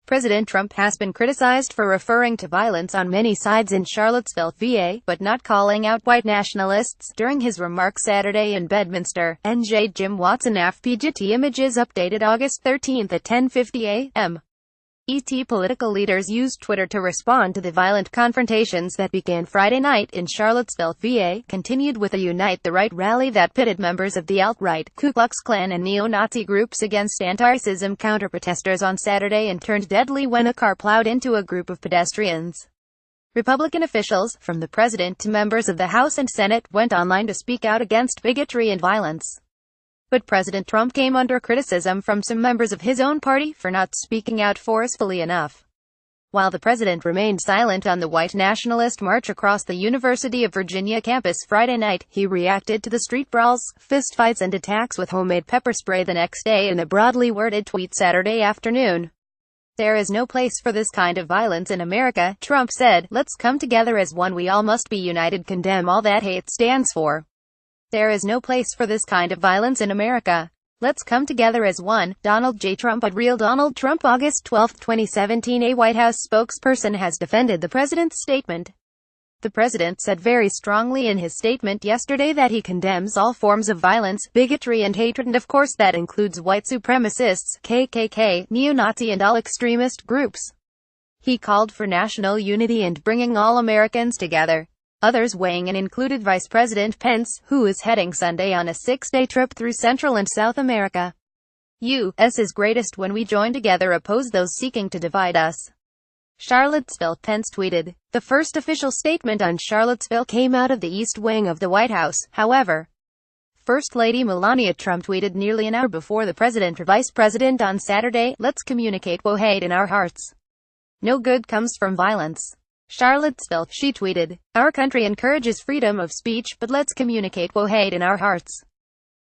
President Trump has been criticized for referring to violence on many sides in Charlottesville, VA, but not calling out white nationalists. During his remarks Saturday in Bedminster, NJ Jim Watson FPGT images updated August 13 at 10:50 a.m. ET political leaders used Twitter to respond to the violent confrontations that began Friday night in Charlottesville, VA, continued with a Unite the Right rally that pitted members of the alt-right, Ku Klux Klan and neo-Nazi groups against anti-racism counter-protesters on Saturday and turned deadly when a car plowed into a group of pedestrians. Republican officials, from the president to members of the House and Senate, went online to speak out against bigotry and violence. But President Trump came under criticism from some members of his own party for not speaking out forcefully enough. While the president remained silent on the white nationalist march across the University of Virginia campus Friday night, he reacted to the street brawls, fistfights and attacks with homemade pepper spray the next day in a broadly worded tweet Saturday afternoon. "There is no place for this kind of violence in America," Trump said. "Let's come together as one. We all must be united. Condemn all that hate stands for. There is no place for this kind of violence in America. Let's come together as one." Donald J. Trump at Real Donald Trump. August 12, 2017. A White House spokesperson has defended the president's statement. The president said very strongly in his statement yesterday that he condemns all forms of violence, bigotry and hatred, and of course that includes white supremacists, KKK, neo-Nazi and all extremist groups. He called for national unity and bringing all Americans together. Others weighing in included Vice President Pence, who is heading Sunday on a 6-day trip through Central and South America. "U.S. is greatest when we join together, oppose those seeking to divide us." Charlottesville, Pence tweeted. The first official statement on Charlottesville came out of the East Wing of the White House, however. First Lady Melania Trump tweeted nearly an hour before the president or vice president on Saturday, "Let's communicate what hate in our hearts. No good comes from violence." Charlottesville, she tweeted. "Our country encourages freedom of speech, but let's communicate what hate in our hearts.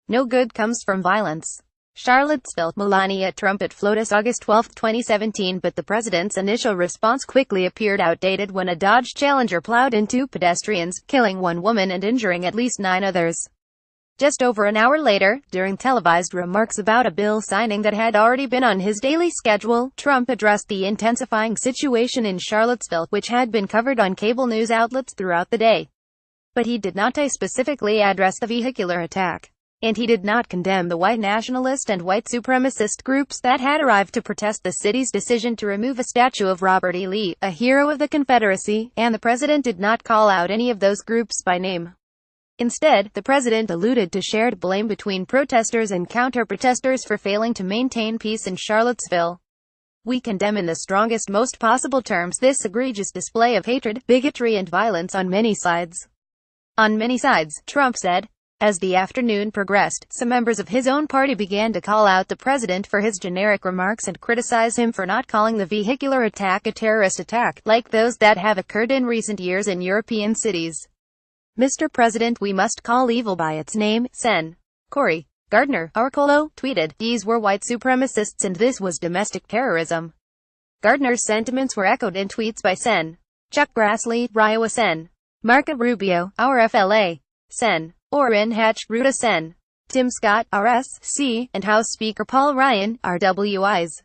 No good comes from violence." Charlottesville, Melania Trump at FLOTUS. August 12, 2017. But the president's initial response quickly appeared outdated when a Dodge Challenger plowed into pedestrians, killing one woman and injuring at least 9 others. Just over an hour later, during televised remarks about a bill signing that had already been on his daily schedule, Trump addressed the intensifying situation in Charlottesville, which had been covered on cable news outlets throughout the day. But he did not specifically address the vehicular attack. And he did not condemn the white nationalist and white supremacist groups that had arrived to protest the city's decision to remove a statue of Robert E. Lee, a hero of the Confederacy, and the president did not call out any of those groups by name. Instead, the president alluded to shared blame between protesters and counter-protesters for failing to maintain peace in Charlottesville. "We condemn in the strongest, most possible terms this egregious display of hatred, bigotry and violence on many sides." On many sides, Trump said. As the afternoon progressed, some members of his own party began to call out the president for his generic remarks and criticize him for not calling the vehicular attack a terrorist attack, like those that have occurred in recent years in European cities. "Mr. President, we must call evil by its name," Sen. Cory Gardner, Arcolo, tweeted. "These were white supremacists and this was domestic terrorism." Gardner's sentiments were echoed in tweets by Sen. Chuck Grassley, Iowa. Sen. Marco Rubio, our FLA. Sen. Orrin Hatch, Ruta. Sen. Tim Scott, RSC, and House Speaker Paul Ryan, RWIs.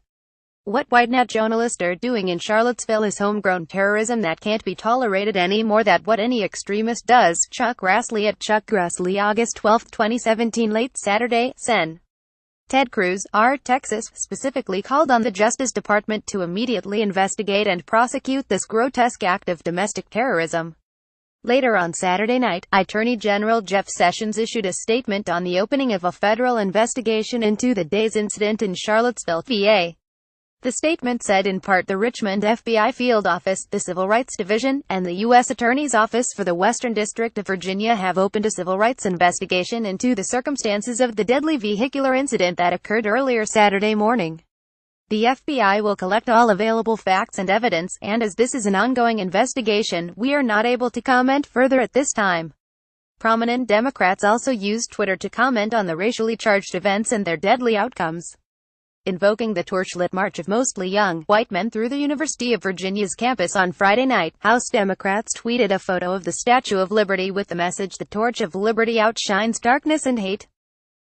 "What white nationalists are doing in Charlottesville is homegrown terrorism that can't be tolerated anymore. That's what any extremist does." Chuck Grassley at Chuck Grassley. August 12, 2017. Late Saturday, Sen. Ted Cruz, R. Texas, specifically called on the Justice Department to immediately investigate and prosecute this grotesque act of domestic terrorism. Later on Saturday night, Attorney General Jeff Sessions issued a statement on the opening of a federal investigation into the day's incident in Charlottesville, VA. The statement said in part the Richmond FBI Field Office, the Civil Rights Division, and the U.S. Attorney's Office for the Western District of Virginia have opened a civil rights investigation into the circumstances of the deadly vehicular incident that occurred earlier Saturday morning. The FBI will collect all available facts and evidence, and as this is an ongoing investigation, we are not able to comment further at this time. Prominent Democrats also used Twitter to comment on the racially charged events and their deadly outcomes. Invoking the torchlit march of mostly young, white men through the University of Virginia's campus on Friday night, House Democrats tweeted a photo of the Statue of Liberty with the message, "The torch of liberty outshines darkness and hate."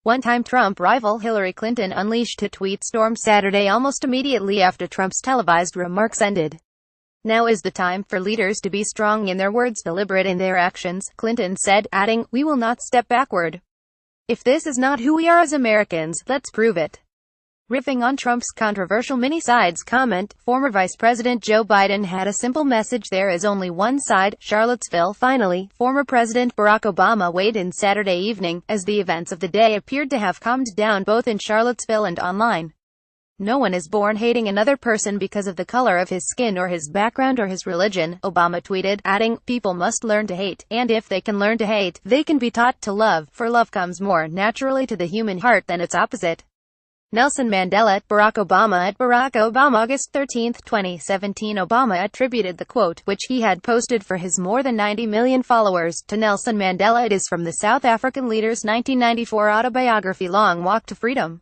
One-time Trump rival Hillary Clinton unleashed a tweet storm Saturday almost immediately after Trump's televised remarks ended. "Now is the time for leaders to be strong in their words, deliberate in their actions," Clinton said, adding, "We will not step backward. If this is not who we are as Americans, let's prove it." Riffing on Trump's controversial many sides comment, former Vice President Joe Biden had a simple message: there is only one side, Charlottesville. Finally, former President Barack Obama weighed in Saturday evening, as the events of the day appeared to have calmed down both in Charlottesville and online. "No one is born hating another person because of the color of his skin or his background or his religion," Obama tweeted, adding, "People must learn to hate, and if they can learn to hate, they can be taught to love, for love comes more naturally to the human heart than its opposite." Nelson Mandela at Barack Obama at Barack Obama August 13, 2017. Obama attributed the quote, which he had posted for his more than 90 million followers, to Nelson Mandela. It is from the South African leader's 1994 autobiography Long Walk to Freedom.